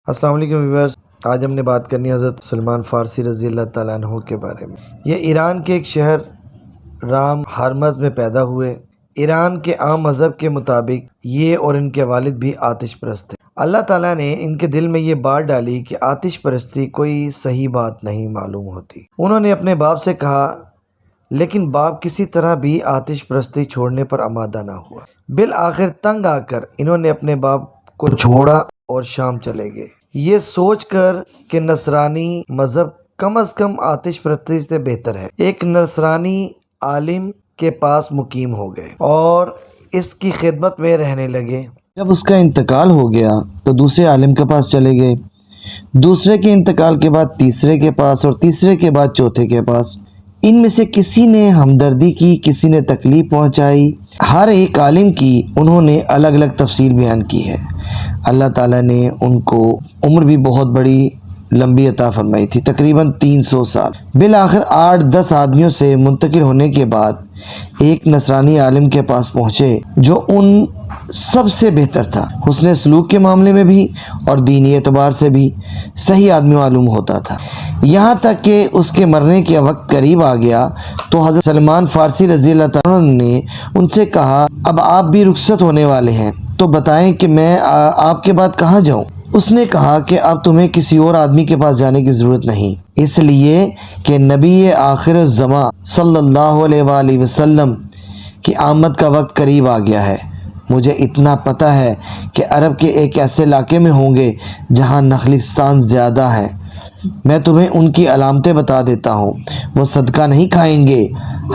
السلام علیکم ویورز، آج ہم نے بات کرنی ہے حضرت سلمان فارسی رضی اللہ تعالیٰ عنہ کے بارے میں۔ یہ ایران کے ایک شہر رام ہرمز میں پیدا ہوئے۔ ایران کے عام مذہب کے مطابق یہ اور ان کے والد بھی آتش پرست تھے۔ اللہ تعالیٰ نے ان کے دل میں یہ بات ڈالی کہ آتش پرستی کوئی صحیح بات نہیں معلوم ہوتی۔ انہوں نے اپنے باپ سے کہا، لیکن باپ کسی طرح بھی آتش پرستی چھوڑنے پر آمادہ نہ ہوا۔ بالآخر تنگ آ کر انہوں نے اپنے باپ کو چھوڑا اور شام چلے گئے، یہ سوچ کر کہ نصرانی مذہب کم از کم آتش پرستی سے بہتر ہے۔ ایک نصرانی عالم کے پاس مقیم ہو گئے اور اس کی خدمت میں رہنے لگے۔ جب اس کا انتقال ہو گیا تو دوسرے عالم کے پاس چلے گئے، دوسرے کے انتقال کے بعد تیسرے کے پاس اور تیسرے کے بعد چوتھے کے پاس۔ ان میں سے کسی نے ہمدردی کی، کسی نے تکلیف پہنچائی، ہر ایک عالم کی انہوں نے الگ الگ تفصیل بیان کی ہے۔ اللہ تعالیٰ نے ان کو عمر بھی بہت بڑی لمبی عطا فرمائی تھی، تقریباً 300 سال۔ بالآخر 8-10 آدمیوں سے منتقل ہونے کے بعد ایک نصرانی عالم کے پاس پہنچے جو ان سب سے بہتر تھا، حسن سلوک کے معاملے میں بھی اور دینی اعتبار سے بھی صحیح آدمی معلوم ہوتا تھا۔ یہاں تک کہ اس کے مرنے کا وقت قریب آ گیا تو حضرت سلمان فارسی رضی اللہ تعالیٰ نے ان سے کہا، اب آپ بھی رخصت ہونے والے ہیں تو بتائیں کہ میں آپ کے بعد کہاں جاؤں؟ اس نے کہا کہ اب تمہیں کسی اور آدمی کے پاس جانے کی ضرورت نہیں، اس لیے کہ نبی آخر الزمان صلی اللہ علیہ وآلہ وسلم کی آمد کا وقت قریب آ گیا ہے۔ مجھے اتنا پتہ ہے کہ عرب کے ایک ایسے علاقے میں ہوں گے جہاں نخلستان زیادہ ہے، میں تمہیں ان کی علامتیں بتا دیتا ہوں۔ وہ صدقہ نہیں کھائیں گے،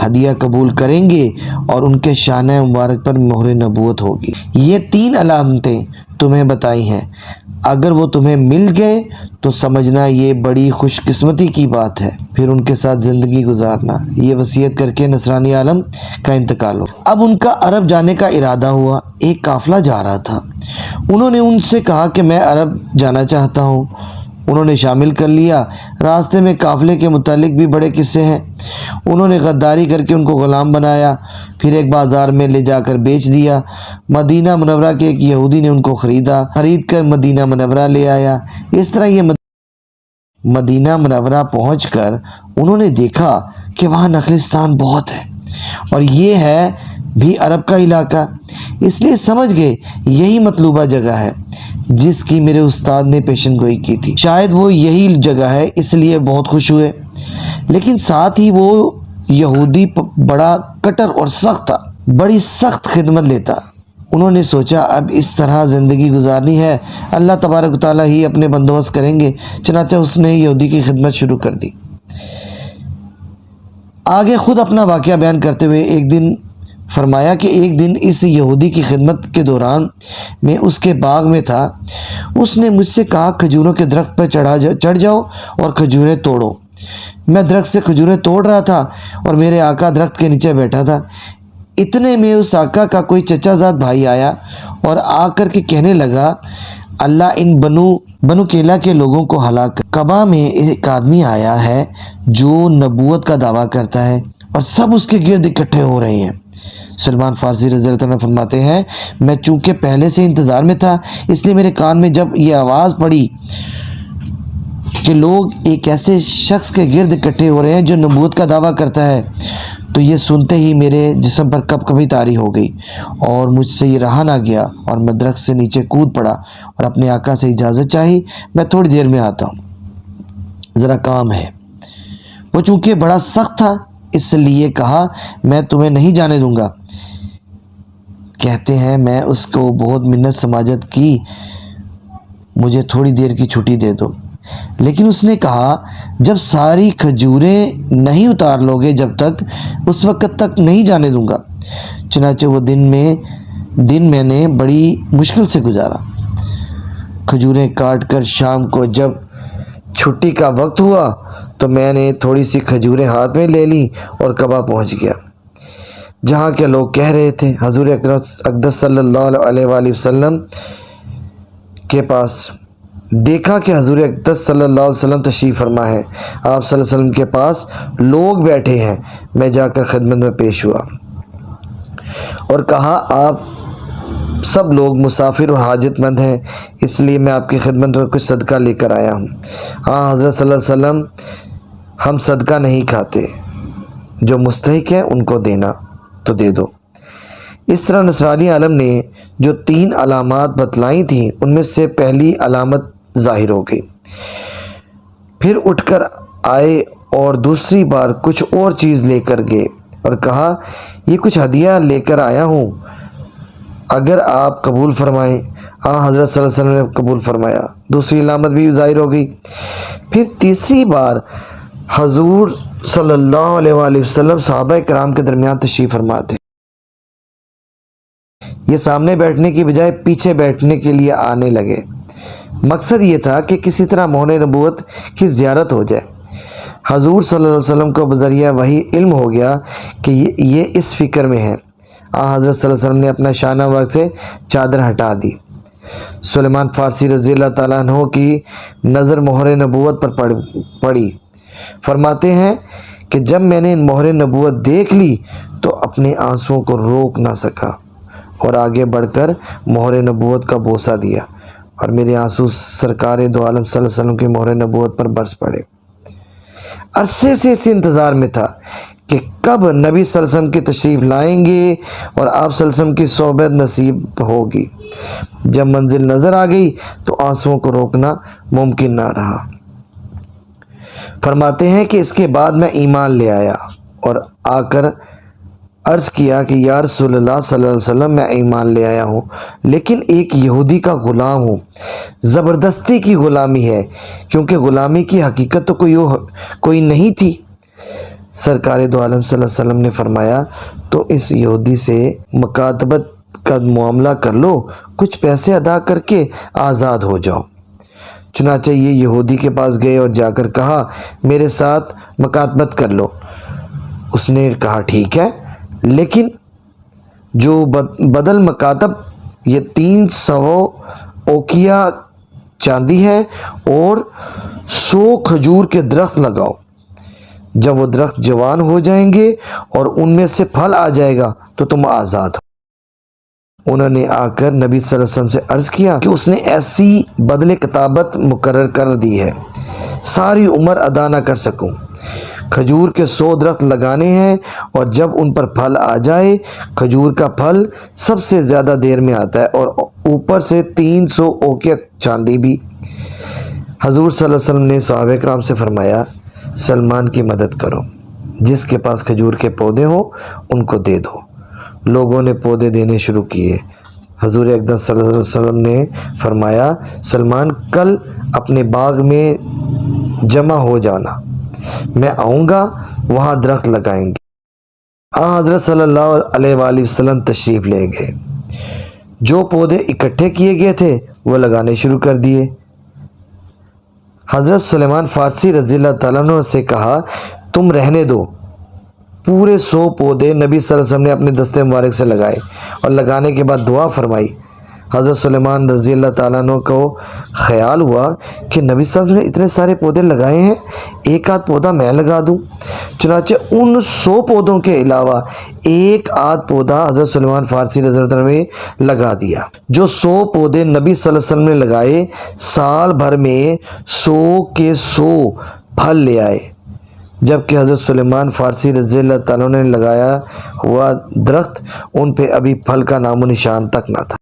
ہدیہ قبول کریں گے اور ان کے شانہ مبارک پر مہر نبوت ہوگی۔ یہ 3 علامتیں تمہیں بتائی ہیں، اگر وہ تمہیں مل گئے تو سمجھنا یہ بڑی خوش قسمتی کی بات ہے، پھر ان کے ساتھ زندگی گزارنا۔ یہ وصیت کر کے نصرانی عالم کا انتقال ہو۔ اب ان کا عرب جانے کا ارادہ ہوا۔ ایک قافلہ جا رہا تھا، انہوں نے ان سے کہا کہ میں عرب جانا چاہتا ہوں۔ انہوں نے شامل کر لیا۔ راستے میں قافلے کے متعلق بھی بڑے قصے ہیں۔ انہوں نے غداری کر کے ان کو غلام بنایا، پھر ایک بازار میں لے جا کر بیچ دیا۔ مدینہ منورہ کے ایک یہودی نے ان کو خرید کر مدینہ منورہ لے آیا۔ اس طرح یہ مدینہ منورہ پہنچ کر انہوں نے دیکھا کہ وہاں نخلستان بہت ہے اور یہ ہے بھی عرب کا علاقہ، اس لیے سمجھ گئے یہی مطلوبہ جگہ ہے جس کی میرے استاد نے پیشن گوئی کی تھی۔ شاید وہ یہی جگہ ہے، اس لیے بہت خوش ہوئے۔ لیکن ساتھ ہی وہ یہودی بڑا کٹر اور سخت تھا، بڑی سخت خدمت لیتا۔ انہوں نے سوچا اب اس طرح زندگی گزارنی ہے، اللہ تبارک و تعالیٰ ہی اپنے بندوبست کریں گے، چنانچہ اس نے یہودی کی خدمت شروع کر دی۔ آگے خود اپنا واقعہ بیان کرتے ہوئے ایک دن فرمایا کہ ایک دن اس یہودی کی خدمت کے دوران میں اس کے باغ میں تھا۔ اس نے مجھ سے کہا کھجوروں کے درخت پر چڑھ جاؤ اور کھجوریں توڑو۔ میں درخت سے کھجوریں توڑ رہا تھا اور میرے آقا درخت کے نیچے بیٹھا تھا۔ اتنے میں اس آقا کا کوئی چچا زاد بھائی آیا اور آ کر کے کہنے لگا، اللہ ان بنو کیلا کے لوگوں کو ہلاک کر۔ کعبہ میں ایک آدمی آیا ہے جو نبوت کا دعویٰ کرتا ہے اور سب اس کے گرد اکٹھے ہو رہے ہیں۔ سلمان فارسی رضی اللہ عنہ فرماتے ہیں، میں چونکہ پہلے سے انتظار میں تھا، اس لیے میرے کان میں جب یہ آواز پڑی کہ لوگ ایک ایسے شخص کے گرد اکٹھے ہو رہے ہیں جو نبوت کا دعویٰ کرتا ہے، تو یہ سنتے ہی میرے جسم پر کب کبھی طاری ہو گئی اور مجھ سے یہ رہا نہ گیا اور میں درخت سے نیچے کود پڑا اور اپنے آقا سے اجازت چاہی، میں تھوڑی دیر میں آتا ہوں، ذرا کام ہے۔ وہ چونکہ بڑا سخت تھا اس لیے کہا میں تمہیں نہیں جانے دوں گا۔ کہتے ہیں میں اس کو بہت منت سماجت کی، مجھے تھوڑی دیر کی چھٹی دے دو، لیکن اس نے کہا جب ساری کھجوریں نہیں اتار لوگے جب تک، اس وقت تک نہیں جانے دوں گا۔ چنانچہ وہ دن میں نے بڑی مشکل سے گزارا۔ کھجوریں کاٹ کر شام کو جب چھٹی کا وقت ہوا تو میں نے تھوڑی سی کھجوریں ہاتھ میں لے لی اور کعبہ پہنچ گیا، جہاں کے لوگ کہہ رہے تھے۔ حضور اقدس صلی اللہ علیہ وآلہ وسلم کے پاس دیکھا کہ حضور اقدس صلی اللہ علیہ وسلم تشریف فرما ہے، آپ صلی اللہ علیہ وسلم کے پاس لوگ بیٹھے ہیں۔ میں جا کر خدمت میں پیش ہوا اور کہا آپ سب لوگ مسافر اور حاجت مند ہیں، اس لیے میں آپ کی خدمت میں کچھ صدقہ لے کر آیا ہوں۔ ہاں حضرت صلی اللہ علیہ وسلم، ہم صدقہ نہیں کھاتے، جو مستحق ہے ان کو دینا تو دے دو۔ اس طرح نصرانی عالم نے جو 3 علامات بتلائی تھیں ان میں سے پہلی علامت ظاہر ہو گئی۔ پھر اٹھ کر آئے اور دوسری بار کچھ اور چیز لے کر گئے اور کہا یہ کچھ ہدیہ لے کر آیا ہوں، اگر آپ قبول فرمائیں۔ حضرت صلی اللہ علیہ وسلم نے قبول فرمایا، دوسری علامت بھی ظاہر ہو گئی۔ پھر تیسری بار حضور صلی اللہ علیہ وآلہ وسلم صحابہ کرام کے درمیان تشریف فرما تھے۔ یہ سامنے بیٹھنے کی بجائے پیچھے بیٹھنے کے لیے آنے لگے۔ مقصد یہ تھا کہ کسی طرح مہر نبوت کی زیارت ہو جائے۔ حضور صلی اللہ علیہ وسلم کو بذریعہ وحی علم ہو گیا کہ یہ اس فکر میں ہے۔ حضرت صلی اللہ علیہ وسلم نے اپنا شانہ ورق سے چادر ہٹا دی۔ سلیمان فارسی رضی اللہ تعالیٰ عنہ کی نظر مہر نبوت پر پڑی۔ فرماتے ہیں کہ جب میں نے مہر نبوت دیکھ لی تو اپنے آنسوؤں کو روک نہ سکا اور آگے بڑھ کر مہر نبوت کا بوسہ دیا، اور میرے آنسو سرکار دو عالم صلی اللہ علیہ وسلم کی مہر نبوت پر برس پڑے۔ عرصے سے اسی انتظار میں تھا کہ کب نبی صلی اللہ علیہ وسلم کی تشریف لائیں گے اور آپ صلی اللہ علیہ وسلم کی صحبت نصیب ہوگی۔ جب منزل نظر آ گئی تو آنسوؤں کو روکنا ممکن نہ رہا۔ فرماتے ہیں کہ اس کے بعد میں ایمان لے آیا اور آ کر عرض کیا کہ یا رسول اللہ صلی اللہ علیہ وسلم، میں ایمان لے آیا ہوں لیکن ایک یہودی کا غلام ہوں۔ زبردستی کی غلامی ہے، کیونکہ غلامی کی حقیقت تو کوئی نہیں تھی۔ سرکار دو عالم صلی اللہ علیہ وسلم نے فرمایا تو اس یہودی سے مکاتبت کا معاملہ کر لو، کچھ پیسے ادا کر کے آزاد ہو جاؤ۔ چنانچہ یہ یہودی کے پاس گئے اور جا کر کہا میرے ساتھ مکاتبت کر لو۔ اس نے کہا ٹھیک ہے، لیکن جو بدل مکاتب یہ 300 اوقیہ چاندی ہے اور 100 کھجور کے درخت لگاؤ۔ جب وہ درخت جوان ہو جائیں گے اور ان میں سے پھل آ جائے گا تو تم آزاد ہو۔ انہوں نے آ کر نبی صلی اللہ علیہ وسلم سے عرض کیا کہ اس نے ایسی بدل کتابت مقرر کر دی ہے، ساری عمر ادا نہ کر سکوں۔ کھجور کے 100 درخت لگانے ہیں اور جب ان پر پھل آ جائے، کھجور کا پھل سب سے زیادہ دیر میں آتا ہے اور اوپر سے 300 اوقیہ چاندی بھی۔ حضور صلی اللہ علیہ وسلم نے صحابہ کرام سے فرمایا سلمان کی مدد کرو، جس کے پاس کھجور کے پودے ہوں ان کو دے دو۔ لوگوں نے پودے دینے شروع کیے۔ حضور اقدس صلی اللہ علیہ وسلم نے فرمایا سلمان کل اپنے باغ میں جمع ہو جانا، میں آؤں گا، وہاں درخت لگائیں گے۔ حضرت صلی اللہ علیہ وآلہ وسلم تشریف لے گئے۔ جو پودے اکٹھے کیے گئے تھے وہ لگانے شروع کر دیے۔ حضرت سلیمان فارسی رضی اللہ تعالیٰ عنہ سے کہا تم رہنے دو۔ پورے 100 پودے نبی صلی اللہ علیہ وسلم نے اپنے دستے مبارک سے لگائے اور لگانے کے بعد دعا فرمائی۔ حضرت سلیمان رضی اللہ تعالیٰ عنہ کو خیال ہوا کہ نبی صلی اللہ علیہ وسلم نے اتنے سارے پودے لگائے ہیں، ایک آدھ پودا میں لگا دوں۔ چنانچہ ان 100 پودوں کے علاوہ ایک آدھ پودا حضرت سلیمان فارسی رضی اللہ عنہ نے لگا دیا۔ جو 100 پودے نبی صلی اللہ علیہ وسلم نے لگائے، سال بھر میں 100 کے 100 پھل لے آئے، جبکہ حضرت سلیمان فارسی رضی اللہ تعالیٰ نے لگایا ہوا درخت ان پہ ابھی پھل کا نام و نشان تک نہ تھا۔